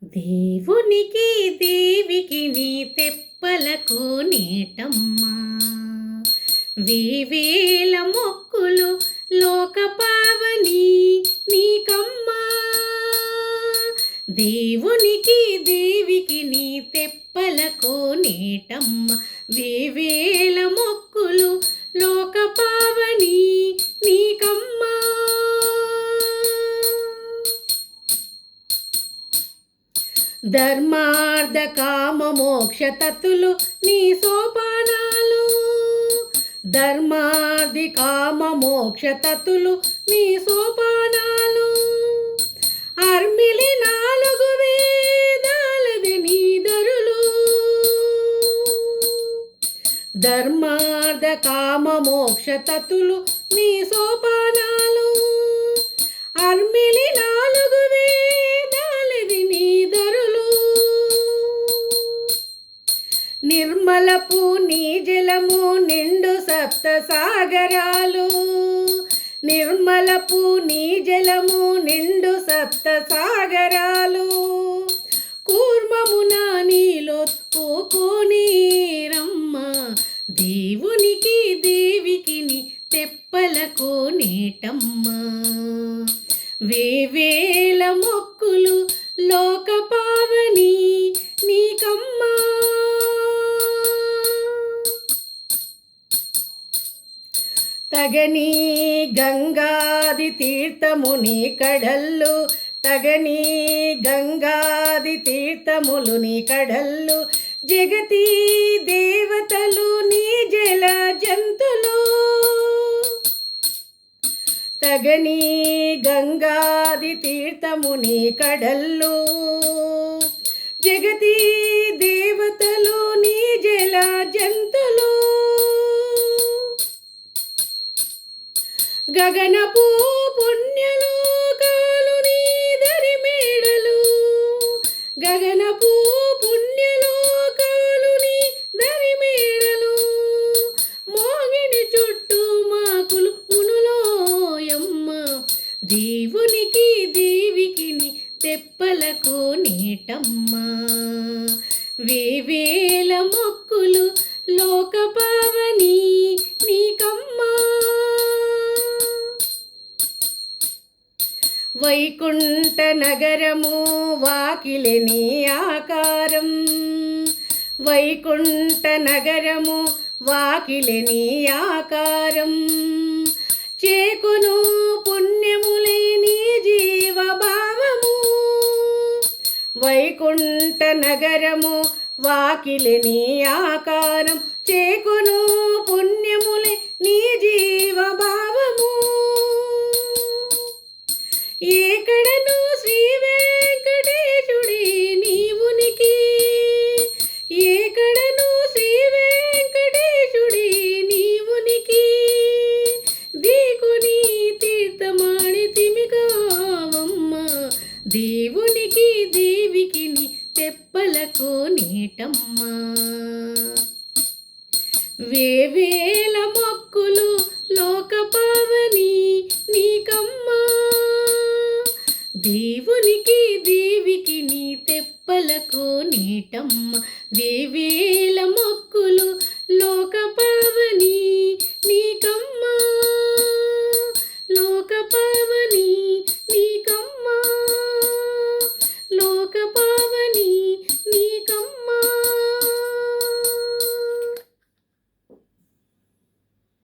దేవునికి దేవికి నీ తెప్పలకు నీటమ్మా, వేవేల మొక్కులు లోకపావని నీకమ్మా. దేవునికి దేవికి నీ తెప్పలకు నీటమ్మ, వేవేల మొక్కులు లోకపావని నీకమ్మా. ధర్మార్థ కామ మోక్ష తత్తులు నీ సోపానాలు, ధర్మార్థి కామ మోక్ష తత్తులు నీ సోపానాలు. అర్మిలి 4 వేదాలది నీ దరులు, ధర్మార్థ కామ మోక్ష తత్తులు నీ సోపానాలు. అర్మిలి 4 వేదాలది నీ దరులు, నిర్మలపు నీ జలము నిండు సప్త సాగరాలు, నిర్మలపు నీ జలము నిండు సప్త సాగరాలు. కూర్మమున నీలో కోనీరమ్మ, దేవునికి దేవికి నీ తెప్పలకు నీటమ్మ, వేవేల మొక్కులు లోకపావని నీకమ్మా. తగని గంగాది తీర్థముని కడల్లు, తగని గంగాది తీర్థములు నీ కడల్లు. జగతి దేవతలు నీ జల జంతులు, తగని గంగాది తీర్థముని కడల్లు. జగతి దేవతలు నీ జల జంతులు. గగనపు పుణ్యలోకాలు నీ దరి మేడలు, గగనపు పుణ్యలోకాలు నీ దరి మేడలు. మోగిని చుట్టూ మాకులు మునులోయమ్మ, దేవునికి దేవికి నీ తెప్పలకు నీటమ్మ, వేవేల మొక్కులు లోకపావని నీకమ్మా. వైకుంఠ నగరము వాకిలి నీ ఆకారం, వైకుంఠ నగరము వాకిలి నీ ఆకారం. చేకును పుణ్యములై నీ జీవభావము, వైకుంఠ నగరము వాకిలి నీ ఆకారం. చేకును పుణ్యములై నీ జీవభావము. ఏకడను శ్రీ వెంకటేశుడి నీవునికి, ఏకడను శ్రీ వెంకటేశుడి నీవునికి. దీకుని తీర్థమాడి తిమికావమ్మ, దేవునికి దేవికి నీ తెప్పలకు నీటమ్మ, వేవేల మొక్కులు లోకపావని నీకమ్మా. దేవునికి దేవికి నీ తెప్పలకు నీటమ్మ, దేవి